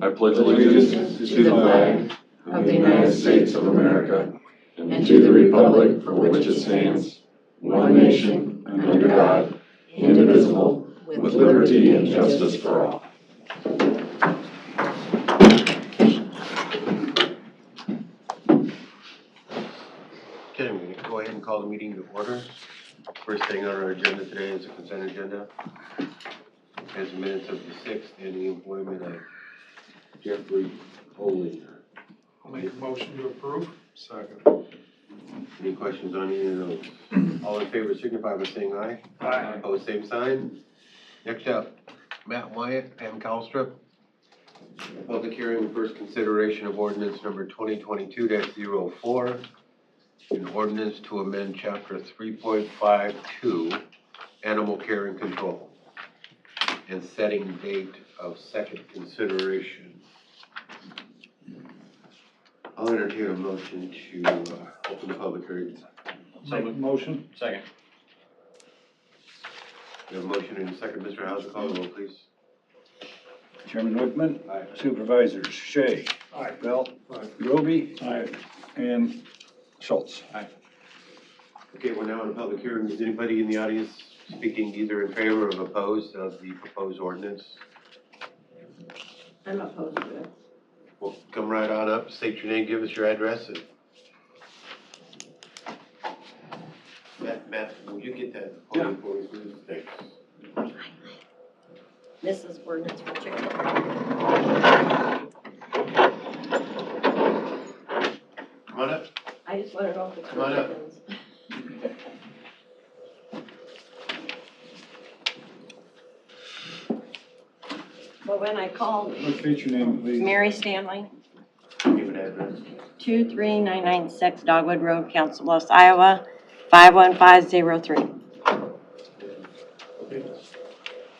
I pledge allegiance to the flag of the United States of America and to the republic for which it stands, one nation, under God, indivisible, with liberty and justice for all. Okay, I'm going to go ahead and call the meeting to order. First thing on our agenda today is a consent agenda. As minutes of the 6th and the employment of Jeffrey Foley. I'll make a motion to approve. Second. Any questions on any of those? All in favor signify by saying aye. Aye. Opposed, same sign. Next up, Matt Wyatt, Pam Calstrip. Public hearing, first consideration of ordinance number 2022-04. An ordinance to amend chapter 3.52, animal care and control, and setting date of second consideration. I'll entertain a motion to open the public hearing. Make a motion. Second. We have a motion and a second. Mr. Hauser, call the roll, please. Chairman Wickman. Aye. Supervisors Shea. Aye. Bell. Aye. Roby. Aye. And Schultz. Okay, we're now in a public hearing. Is anybody in the audience speaking either in favor or opposed of the proposed ordinance? I'm opposed to it. Well, come right on up, state your name, give us your address. And Matt, will you get that? Yeah. For me, please? Thanks. This is ordinance for chicken. Come on up. I just want to know if it's Come on for up. chickens. But when I called Repeat your name, please. Mary Stanley, Give an address. 23996 Dogwood Road, Council Bluffs, Iowa, 51503.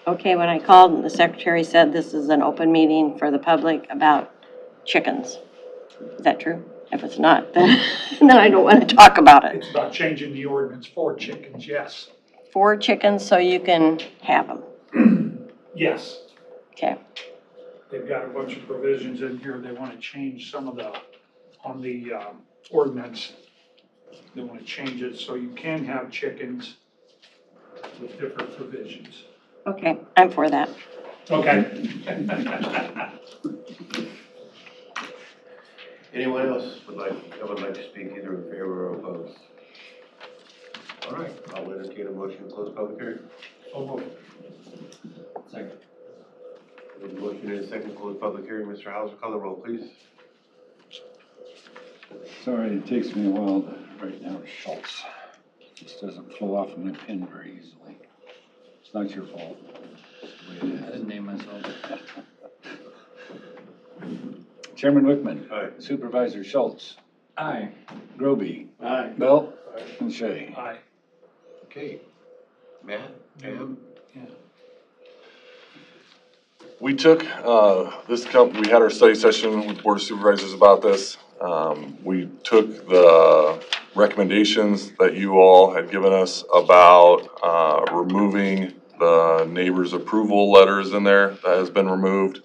Okay, when I called, the secretary said this is an open meeting for the public about chickens. Is that true? If it's not, then I don't want to talk about it. It's about changing the ordinance for chickens, yes. 4 chickens so you can have them. Yes. Okay. They've got a bunch of provisions in here. They want to change some of the, on the ordinance. They want to change it so you can have chickens with different provisions. Okay, I'm for that. Okay. Anyone else would like to speak either in favor or opposed? All right, I'll entertain a motion to close public hearing. Second. We have a motion and a second to close public hearing. Mr. Hauser, call the roll, please. Sorry, it takes me a while to write down Schultz. It just doesn't flow off of my pen very easily. It's not your fault. I didn't name myself. Chairman Wickman. Aye. Supervisor Schultz. Aye. Groby. Aye. Bell. And Shea. Aye. Okay. Matt, Pam? We took we had our study session with the Board of Supervisors about this. We took the recommendations that you all had given us about removing the neighbors' approval letters in there. That has been removed.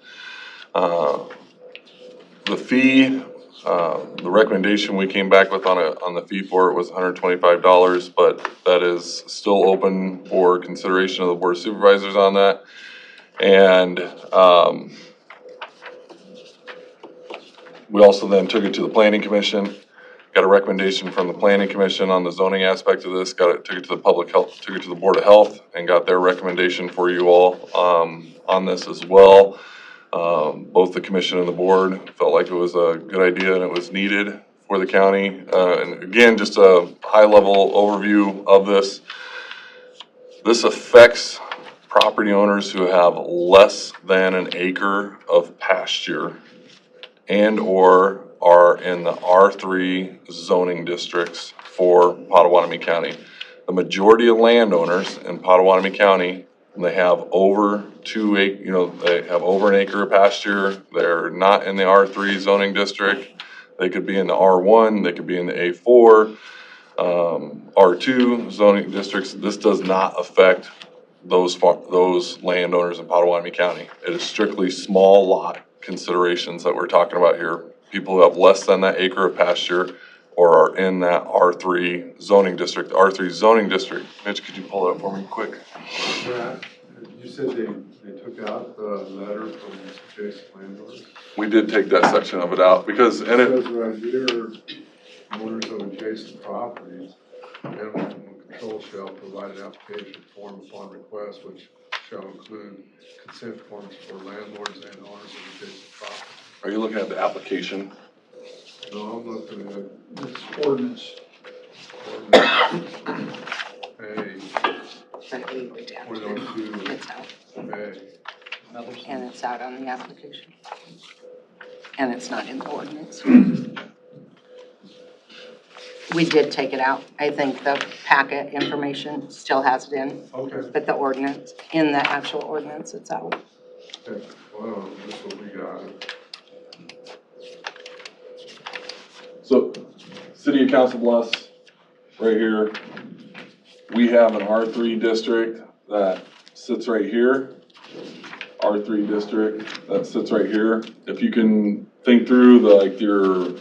The fee, the recommendation we came back with on the fee for it was $125, but that is still open for consideration of the Board of Supervisors on that. And we also then took it to the Planning Commission, got a recommendation from the Planning Commission on the zoning aspect of this, took it to the Public Health, took it to the Board of Health, and got their recommendation for you all on this as well. Both the commission and the board felt like it was a good idea and it was needed for the county. And again, just a high-level overview of this. This affects property owners who have less than an acre of pasture and or are in the R3 zoning districts for Potawatomi County. The majority of landowners in Potawatomi County, they have over they have over an acre of pasture. They're not in the R3 zoning district. They could be in the R1, they could be in the A4, R2 zoning districts. This does not affect those landowners in Potawatomi County. It is strictly small lot considerations that we're talking about here. People who have less than that acre of pasture or are in that R3 zoning district. R3 zoning district. Mitch, could you pull that up for me quick? Brad, you said they took out the letter from adjacent landowners? We did take that section of it out because, and It it, says right here, owners of adjacent properties, animal control shall provide an application form upon request, which shall include consent forms for landlords and owners of adjacent property. are you looking at the application? No, I'm looking at It's ordinance. A But we would have point to, oh two it's out, A. and it's out on the application. And it's not in the ordinance. We did take it out. I think the packet information still has it in, Okay, but the ordinance, in the actual ordinance, it's out. okay, well, this is what we got. So, City of Council Bluffs, right here, we have an R3 district that sits right here. R3 district that sits right here. If you can think through like your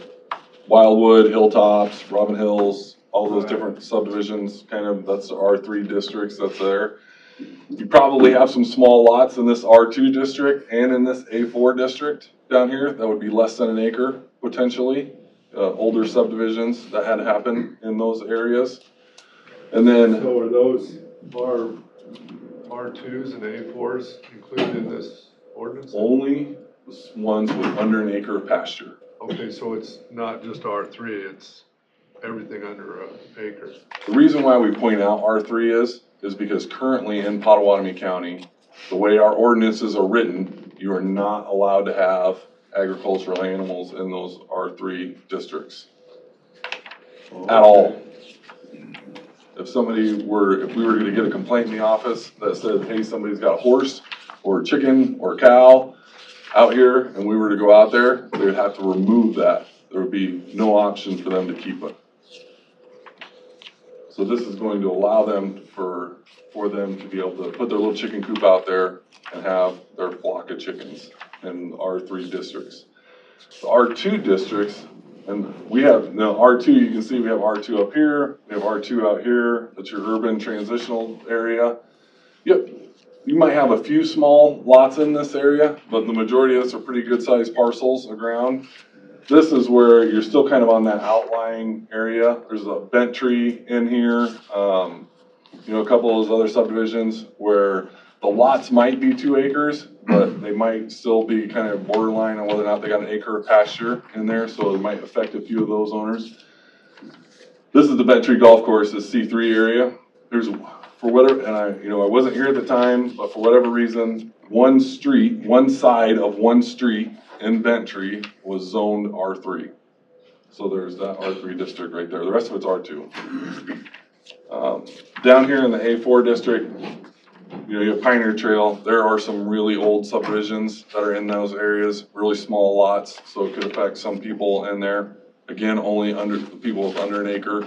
Wildwood, Hilltops, Robin Hills, all those different subdivisions, kind of, that's the R3 districts that's there. You probably have some small lots in this R2 district and in this A4 district down here that would be less than an acre potentially. Older subdivisions that had happened in those areas. And then So are those R2s and A4s included in this ordinance? only ones with under an acre of pasture. Okay, so it's not just R3, it's everything under an acre. The reason why we point out R3 is because currently in Potawatomi County, the way our ordinances are written, you are not allowed to have agricultural animals in those R3 districts at all. If we were gonna get a complaint in the office that said, hey, somebody's got a horse or a chicken or a cow out here, and we were to go out there, they would have to remove that. There would be no option for them to keep it. So this is going to allow them for them to be able to put their little chicken coop out there and have their flock of chickens in R3 districts. The R2 districts, and we have, now R2, you can see we have R2 up here, we have R2 out here, that's your urban transitional area. Yep, you might have a few small lots in this area, but the majority of us are pretty good sized parcels of ground. This is where you're still kind of on that outlying area. There's a bent tree in here, a couple of those other subdivisions where the lots might be 2 acres, but they might still be kind of borderline on whether or not they got an acre of pasture in there, so it might affect a few of those owners. This is the Bent Tree Golf Course, this C3 area. There's, for whatever, and I wasn't here at the time, but for whatever reason, one side of one street in Bent Tree was zoned R3. So there's that R3 district right there. The rest of it's R2. Down here in the A4 district, you have Pioneer Trail. There are some really old subdivisions that are in those areas, really small lots, so it could affect some people in there. Again, only people with under an acre.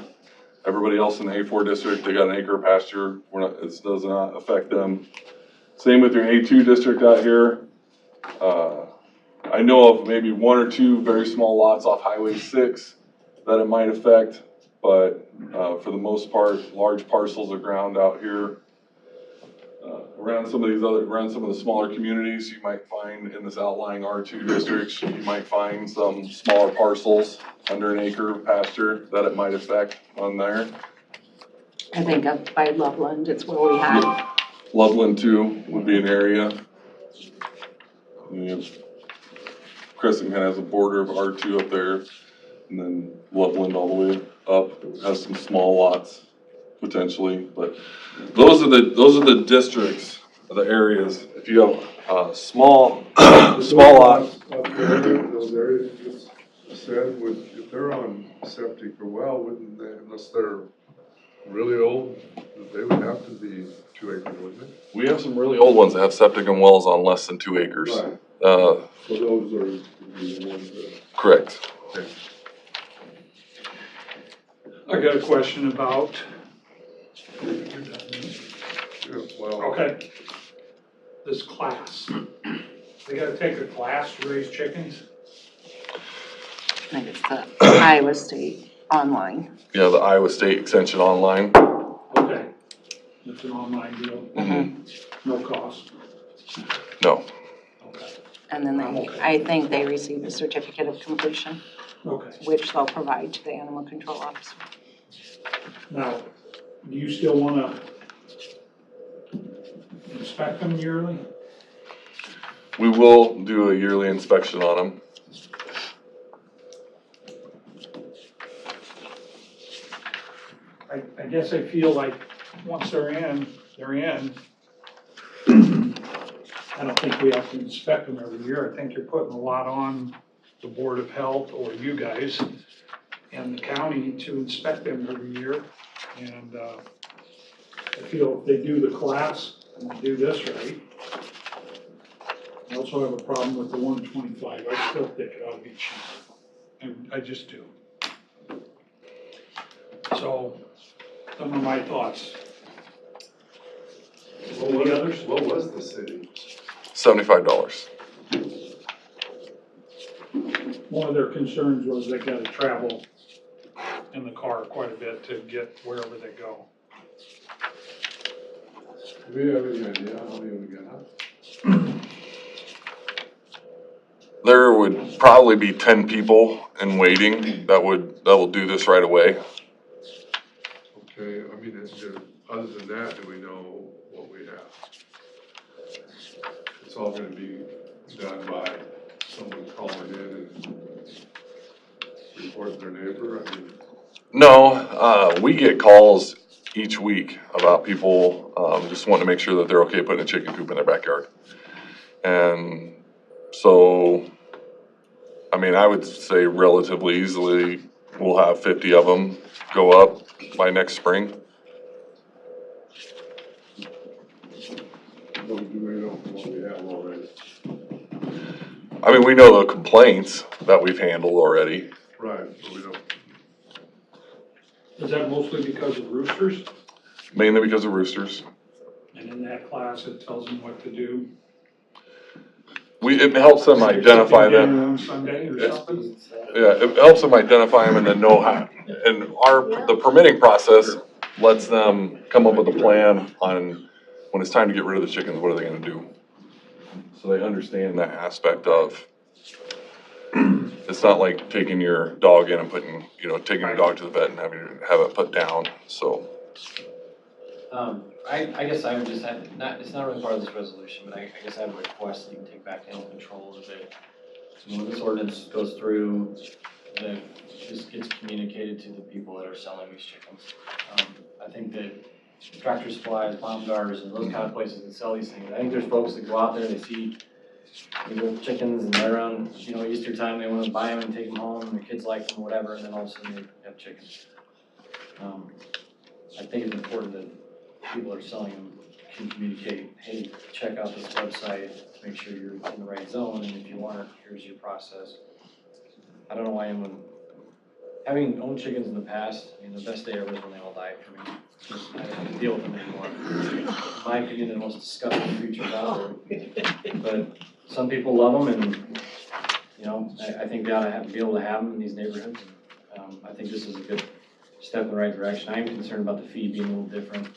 Everybody else in the A4 district, they got an acre of pasture. It does not affect them. Same with your A2 district out here. I know of maybe 1 or 2 very small lots off Highway 6 that it might affect, but for the most part, large parcels of ground out here. Around some of the smaller communities, you might find in this outlying R2 districts, you might find some smaller parcels under an acre of pasture that it might affect on there. I think up by Loveland, it's where we had, Loveland too would be an area. Crescent kind of has a border of R2 up there, and then Loveland all the way up has some small lots potentially, but those are the districts, the areas. If you have small lots. Up there, those areas you just said, if they're on septic or well, wouldn't they, unless they're really old, they would have to be 2 acres, wouldn't they? We have some really old ones that have septic and wells on less than 2 acres. Right. So those are the ones that. correct. Okay. I got a question about, Yeah, well. okay, this class They gotta take a class to raise chickens? I think it's the Iowa State online. Yeah, the Iowa State Extension Online. Okay. It's an online deal, no cost. No. Okay. And then I think they receive a certificate of completion, Okay. which they'll provide to the animal control officer. Now, do you still wanna inspect them yearly? We will do a yearly inspection on them. I guess I feel like once they're in, they're in. I don't think we have to inspect them every year. I think you're putting a lot on the Board of Health or you guys and the county to inspect them every year. And, I feel if they do the class and they do this right. I also have a problem with the 125. I still think it ought to be cheaper. I just do. So, some of my thoughts. Any others? What was the city? $75. One of their concerns was they gotta travel in the car quite a bit to get wherever they go. Do we have any idea how many we got? There would probably be 10 people in waiting that will do this right away. Okay, I mean, is there, other than that, do we know what we have? It's all gonna be done by someone calling in and reporting their neighbor, I mean, No, we get calls each week about people, just wanting to make sure that they're okay putting a chicken coop in their backyard. And so, I mean, I would say relatively easily, we'll have 50 of them go up by next spring. what do we know from what we have already? I mean, we know the complaints that we've handled already. Right, but we don't, Is that mostly because of roosters? Mainly because of roosters. And in that class, it tells them what to do? It helps them identify them. Dinner on Sunday or something? Yeah, it helps them identify them and then know how. And the permitting process lets them come up with a plan on when it's time to get rid of the chickens, what are they gonna do? So they understand that aspect of, it's not like taking your dog in and taking your dog to the vet and having to have it put down, so. I guess I would just have, it's not really part of this resolution, but I guess I would request that you can take back animal control of it. So when this ordinance goes through, that this gets communicated to the people that are selling these chickens. I think that Tractor Supplies, Baumgars, and those kind of places that sell these things, I think there's folks that go out there, they see these little chickens and they're around, Easter time, they wanna buy them and take them home, and their kids like them, whatever, and then all of a sudden they have chickens. I think it's important that people that are selling them can communicate, hey, check out this website to make sure you're in the right zone, and if you aren't, here's your process. I don't know why anyone, having owned chickens in the past, the best day ever is when they all died for me. I don't have to deal with them anymore. In my opinion, they're the most disgusting creatures out there. But some people love them, and, I think they ought to be able to have them in these neighborhoods. I think this is a good step in the right direction. I am concerned about the fee being a little different.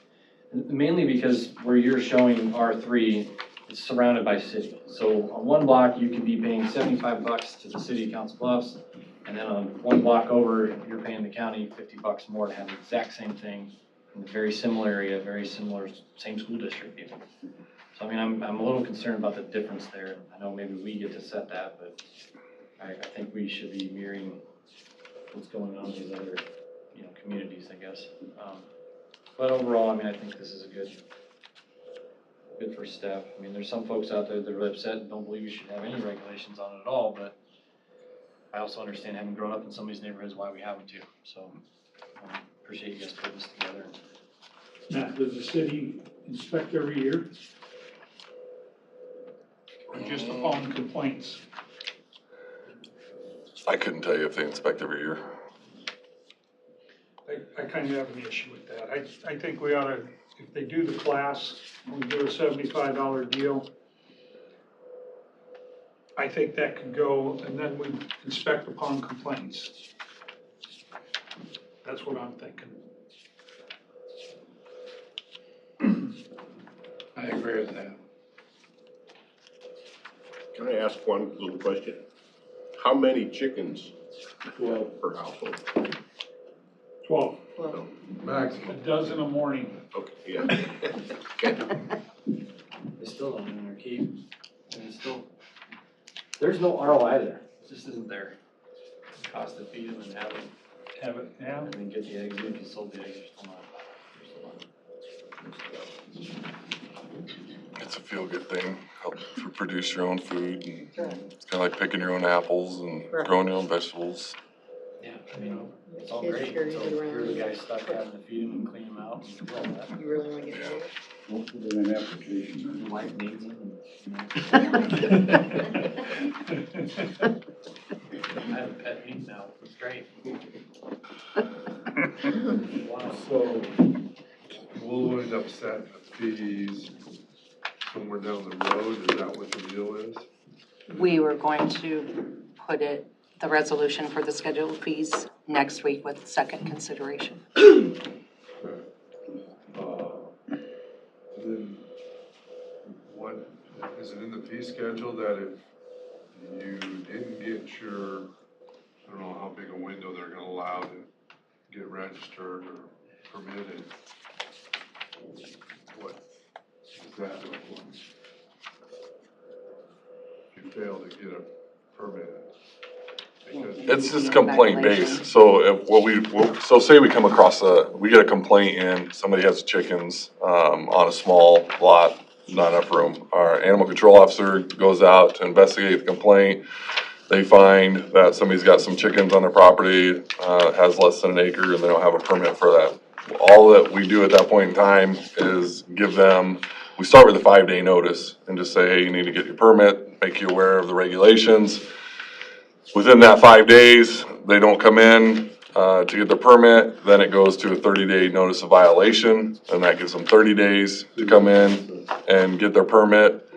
Mainly because where you're showing R3, it's surrounded by city. So on one block, you could be paying $75 to the city of Council Bluffs, and then on one block over, you're paying the county $50 more to have the exact same thing in a very similar area, very similar, same school district even. So I'm a little concerned about the difference there. I know maybe we get to set that, but I think we should be mirroring what's going on in these other, communities, I guess. But overall, I think this is a good first step. There's some folks out there that are really upset and don't believe we should have any regulations on it at all, but I also understand, having grown up in some of these neighborhoods, why we have them too. So, appreciate you guys putting this together. Now, does the city inspect every year? Or just upon complaints? I couldn't tell you if they inspect every year. I kind of have an issue with that. I think we ought to, if they do the class, we do a $75 deal. I think that could go, and then we inspect upon complaints. That's what I'm thinking. I agree with that. Can I ask one little question? How many chickens per household? 12, No. a Maximum. dozen a morning. Okay, yeah. They still don't own their keep, and it's still, there's no ROI there, it just isn't there. Cost to feed them and have them, Have it, yeah. and then get the eggs, even if you sold the eggs, you're still not. It's a feel-good thing, help you produce your own food, and it's kinda like picking your own apples and growing your own vegetables. Yeah, I mean, it's all great, until you're the guy stuck having to feed them and clean them out and do all that. You really wanna get Yeah. Don't put in an application. Your wife needs them, and, you know. I have a pet meat now, it's great. Wow. So we'll end up setting the fees somewhere down the road, is that what the deal is? We were going to put the resolution for the scheduled fees next week with second consideration. Then what, is it in the fee schedule that if you didn't get your, I don't know how big a window they're gonna allow to get registered or permitted? What does that look like? If you fail to get a permit? Because It's just complaint based, so so say we come across we get a complaint in, somebody has chickens, on a small lot, not enough room. Our animal control officer goes out to investigate the complaint. They find that somebody's got some chickens on their property, has less than an acre, and they don't have a permit for that. All that we do at that point in time is give them, we start with a 5-day notice and just say, hey, you need to get your permit, make you aware of the regulations. Within that 5 days, they don't come in to get their permit, then it goes to a 30-day notice of violation, and that gives them 30 days to come in and get their permit.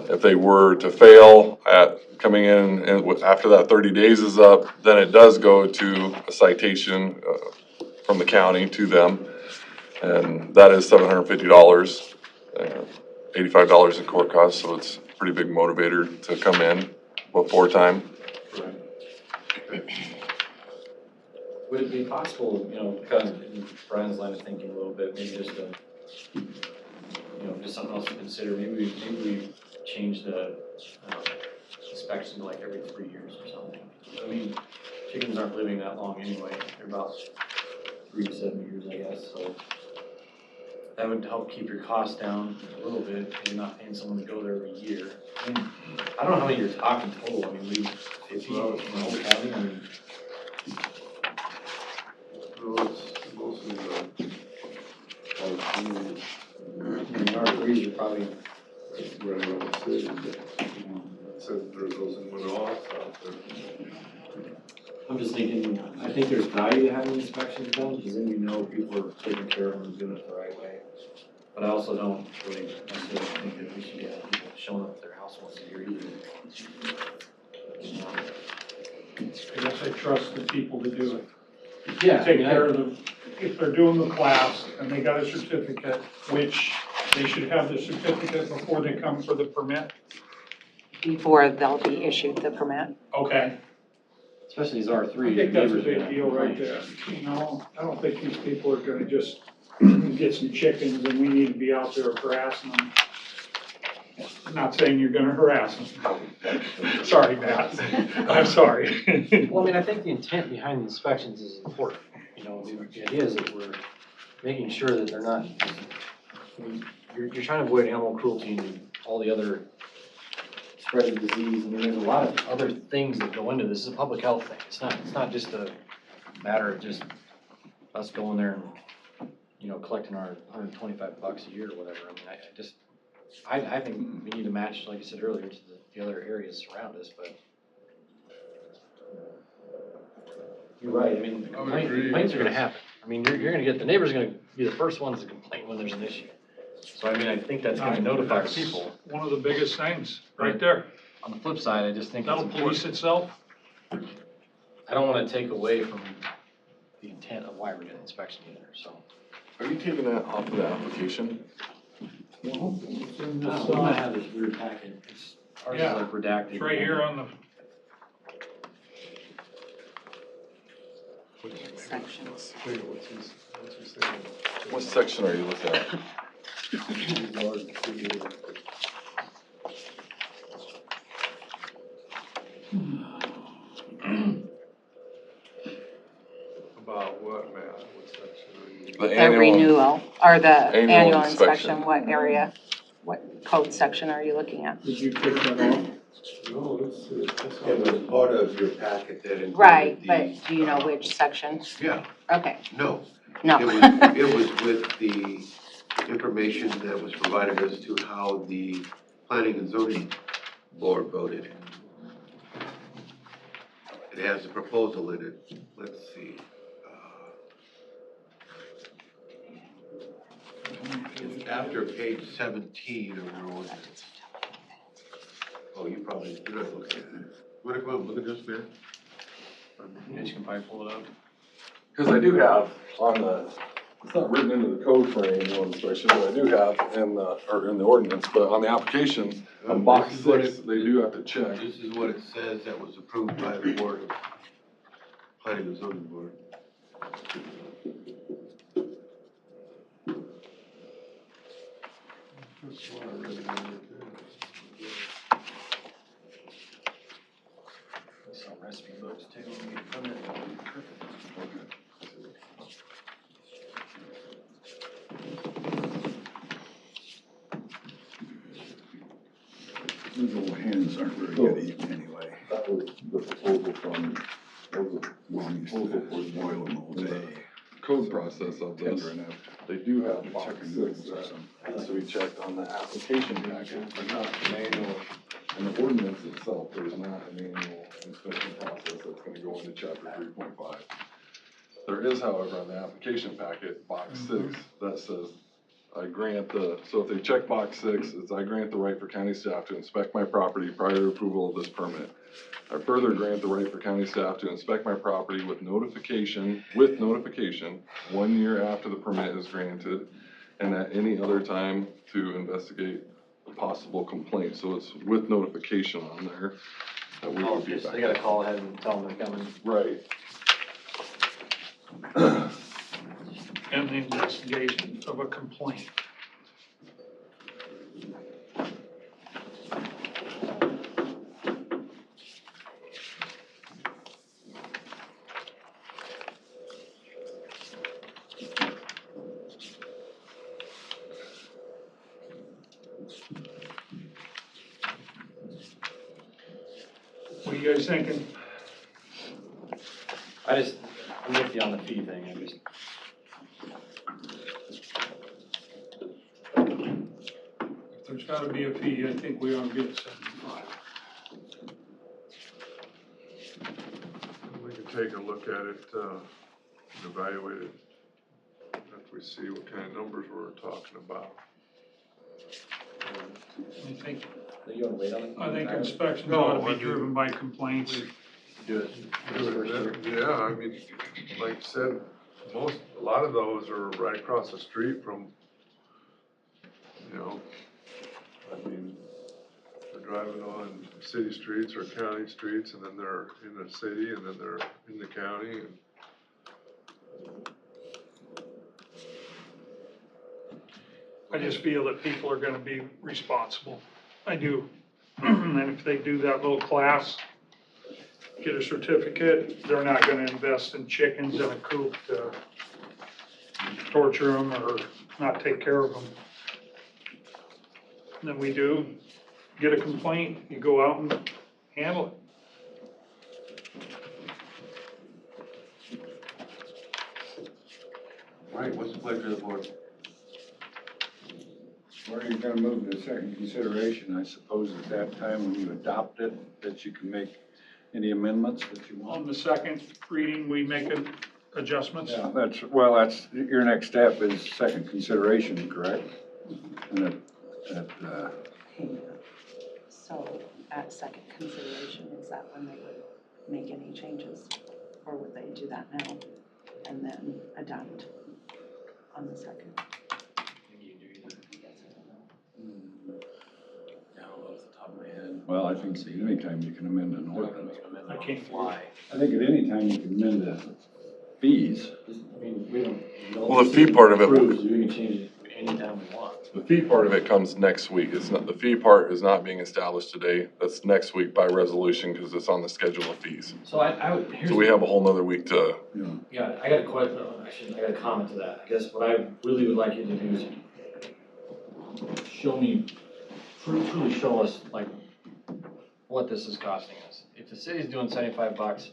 If they were to fail at coming in and after that 30 days is up, then it does go to a citation from the county to them, and that is $750, $85 in court costs, so it's a pretty big motivator to come in before time. Would it be possible, you know, kind of in Brian's line of thinking a little bit, maybe just just something else to consider, maybe we change the inspection to like every 3 years or something. I mean, chickens aren't living that long anyway, they're about 3 to 7 years, I guess, so that would help keep your costs down a little bit, and you're not paying someone to go there every year. I mean, I don't know how many you're talking total, I mean, 50 in the whole county, I mean. No, it's mostly the, R3s are probably, right around the city, but, it said there goes in one off out there. I'm just thinking, I think there's value to having inspections done, because then you know people are taking care of them and doing it the right way. But I also don't really necessarily think that we should get people showing up at their house once a year either. I guess I trust the people to do it. Yeah. Take care of them, if they're doing the class and they got a certificate, which they should have the certificate before they come for the permit. Before they'll be issued the permit. Okay. Especially these R3s. I think that's a neighbors are big gonna deal right complain. there. You know, I don't think these people are gonna just get some chickens and we need to be out there harassing them. I'm not saying you're gonna harass them. Sorry, Matt. I'm sorry. Well, I mean, I think the intent behind the inspections is important. You know, the idea is that we're making sure that they're not, I mean, you're trying to avoid animal cruelty and all the other spread of disease. I mean, there's a lot of other things that go into this. It's a public health thing. It's not just a matter of just us going there and, collecting our $125 a year or whatever. I mean, I think we need to match, like I said earlier, to the other areas around us, but you're right. I mean, I would agree. complaints are gonna happen. I mean, you're gonna get, the neighbor's gonna be the first ones to complain when there's an issue. So I mean, I think that's gonna notify the people. One of the biggest things, right there. On the flip side, I just think it's That'll police important. itself? I don't wanna take away from the intent of why we're doing the inspection either, so. Are you taking that off of the application? No, we might have this weird packet, ours is Yeah, like redacted. It's right here on the, Sections. Wait, what's he saying? What section are you looking at? About what, Matt? What section are you? The The annual, renewal, or the Annual annual inspection. inspection, what area, what code section are you looking at? did you take that off? No, it's. It was part of your packet that included Right, the- but do you know which section? Yeah, Okay, no. no. It was with the information that was provided as to how the planning and zoning board voted. It has a proposal in it. Let's see. It's after page 17 of your ordinance. Oh, you're not looking at it. Wanna come up and look at this, man? You guys can probably pull it up. because I do have on the, it's not written into the code for annual inspection, but I do have in the ordinance, but on the application, on box This is what 6, they do have to check. This is what it says that was approved by the board of planning and zoning board. That's what I read in there, too. We sell recipe books too, when we get from it, that'll be perfect. These old hands aren't very good eating anyway. That was the proposal from, that was the Long proposal for boil them all day. code process of this. Tender enough. They do have box Chicken 6 noodles or that something. has to be checked on the application packet, but not the manual. In the ordinance itself, there's not an annual inspection process that's gonna go into chapter 3.5. There is, however, on the application packet, box 6, that says, I grant so if they check box 6, it's I grant the right for county staff to inspect my property prior to approval of this permit. I further grant the right for county staff to inspect my property with notification, 1 year after the permit is granted, and at any other time to investigate a possible complaint. So it's with notification on there that we Oh, would be just, back. they gotta call ahead and tell them they're coming. Right. And the investigation of a complaint. What are you guys thinking? I'm with you on the fee thing, If there's gotta be a fee, I think we ought to get 75. We can take a look at it, and evaluate it after we see what kind of numbers we're talking about. you wanna wait on it? I think inspections No, ought I to be mean- driven by complaints. Do it. Yeah, I mean, like you said, a lot of those are right across the street from, you know, I mean, they're driving on city streets or county streets, and then they're in the city, and then they're in the county, and I just feel that people are gonna be responsible. I do. And if they do that little class, get a certificate, they're not gonna invest in chickens in a coop to torture them or not take care of them. And then we do, get a complaint, you go out and handle it. All right, what's the pleasure of the board? Well, you're gonna move to second consideration, I suppose at that time when you adopt it, that you can make any amendments that you want. On the second reading, we make adjustments. Yeah, that's, your next step is second consideration, correct? And So at second consideration, is that when they would make any changes? Or would they do that now and then adopt on the second? Well, I think at any time you can amend an ordinance. I can't Fly. I think at any time you can amend the fees. I mean, we don't. Well, the fee part of it- Approves, we can change it anytime we want. The fee part of it comes next week. It's not, the fee part is not being established today. That's next week by resolution because it's on the schedule of fees. So here's. So we have a whole nother week to, Yeah, I got a question, I got a comment to that. I guess what I really would like you to do is show me, truly show us like what this is costing us. If the city's doing $75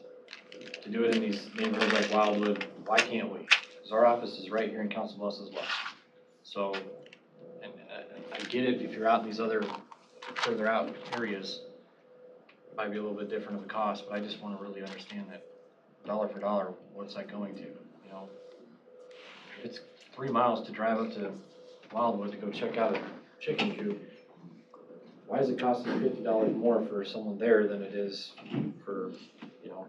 to do it in these neighborhoods like Wildwood, why can't we? Because our office is right here in Council Bluffs as well. So, and I get it, if you're out in these other further out areas, it might be a little bit different of a cost, but I just want to really understand that dollar for dollar, what's that going to, you know? If it's 3 miles to drive up to Wildwood to go check out a chicken coop, why is it costing $50 more for someone there than it is for, you know,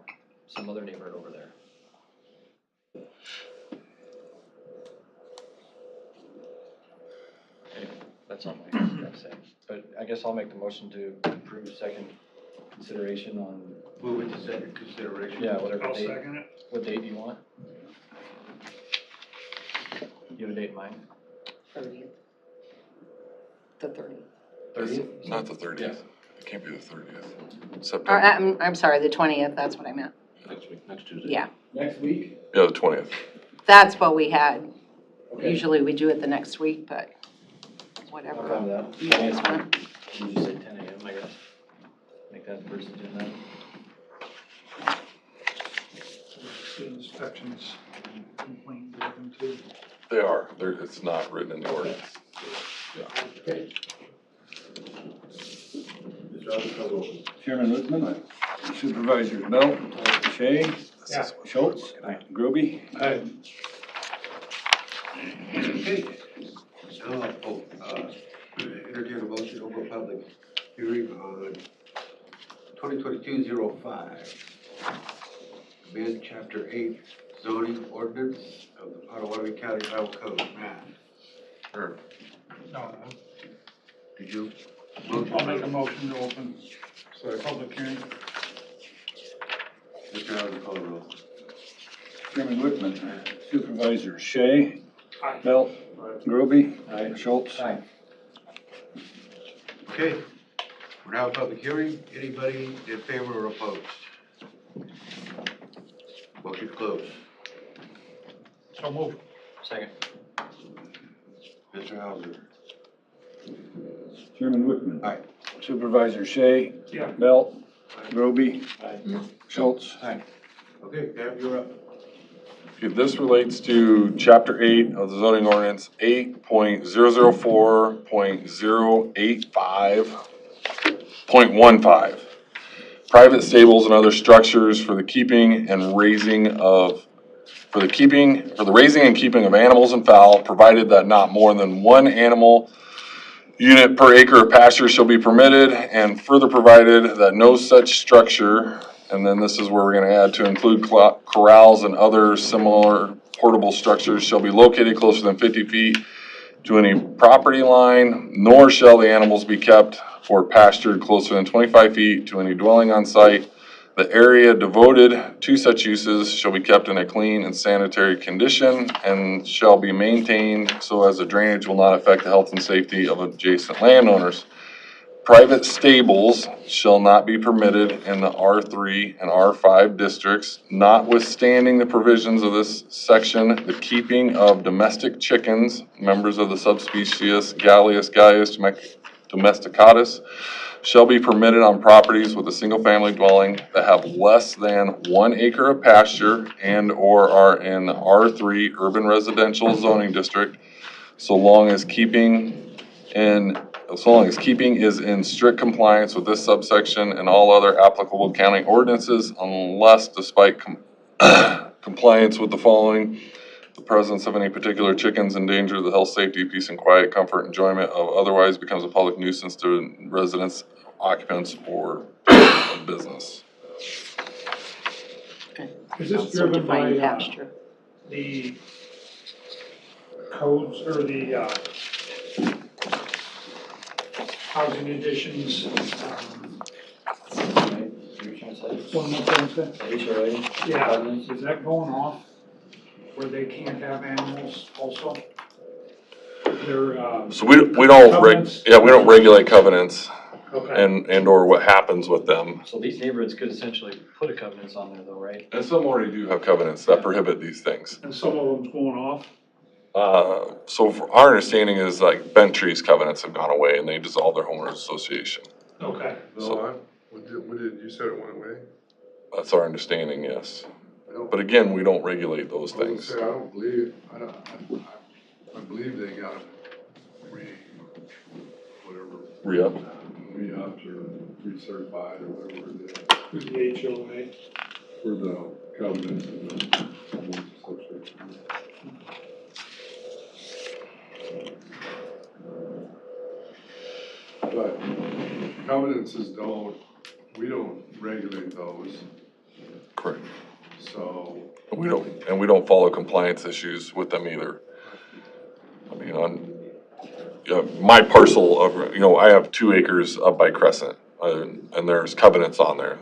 some other neighborhood over there? Anyway, that's all I got to say. But I guess I'll make the motion to approve second consideration on, Move it to second consideration. yeah, whatever I'll date. second it. What date do you want? You have a date in mind? 30th. The 30th. 30th? not the 30th. It can't be the 30th. Or, September. I'm sorry, the 20th, that's what I meant. Next week, next Tuesday. Yeah, Next week? Yeah, the 20th. that's what we had. Okay. Usually we do it the next week, but I'm whatever. fine with that. You guys want. You just say 10 a.m., I guess. Make that the first agenda. The inspections complaint with them too. They are. It's not written in the ordinance. Okay. Mr. Alves, how's it going? Chairman Whitman, Supervisors Belt, Shea, Yeah. Schultz, Groby. Okay. Now, entertain a motion over public hearing on 2022-05. Amend Chapter 8 zoning ordinance of the Potawatomi County Iowa Code. Matt? Or, No, did you? I'll make a motion to open public hearing. Mr. Hauser, call the roll. Chairman Whitman, Supervisors Shea, Aye. Belt, Groby, Aye. Schultz. Aye. Okay, we're now in public hearing. Anybody in favor or opposed? Motion closed. So move. Second. Mr. Hauser. Chairman Whitman. Aye. Supervisor Shea, Yeah. Belt, Groby, Aye. Schultz. Aye. Okay, Pam, you're up. Okay, this relates to chapter 8 of the zoning ordinance, 8.004.085.15. Private stables and other structures for the keeping and raising of, for the raising and keeping of animals and fowl, provided that not more than one animal unit per acre of pasture shall be permitted, and further provided that no such structure, and then this is where we're gonna add to include corrals and other similar portable structures, shall be located closer than 50 feet to any property line, nor shall the animals be kept or pastured closer than 25 feet to any dwelling on site. The area devoted to such uses shall be kept in a clean and sanitary condition and shall be maintained so as the drainage will not affect the health and safety of adjacent landowners. Private stables shall not be permitted in the R3 and R5 districts, notwithstanding the provisions of this section. The keeping of domestic chickens, members of the subspecies Gallus gaius domesticatus, shall be permitted on properties with a single-family dwelling that have less than 1 acre of pasture and or are in the R3 urban residential zoning district, so long as keeping is in strict compliance with this subsection and all other applicable county ordinances, unless despite compliance with the following, the presence of any particular chickens endanger the health, safety, peace, and quiet, comfort, enjoyment of otherwise becomes a public nuisance to residents occupants or a business. Is this Also driven by, define pasture. the codes or the, housing additions, Right, you're trying to say? what am I trying to say? HOA? Yeah, covenants? is that going off where they can't have animals also? They're, So we don't Covenants? we don't regulate covenants okay, and or what happens with them. So these neighborhoods could essentially put a covenants on there though, right? And some already do have covenants that prohibit these things. and some of them's going off? So our understanding is like Bent Tree's covenants have gone away and they dissolved their homeowners association. Okay, No, you said it went away? That's our understanding, yes. I don't- But again, we don't regulate those I would things. say, I don't believe, I believe they got Re-up. re-upped or recertified or whatever it is the HOA. for the covenants and the homeowners association. But covenants we don't regulate those, Correct. so. We don't follow compliance issues with them either. I mean, my parcel of, I have 2 acres up by Crescent, and there's covenants on there.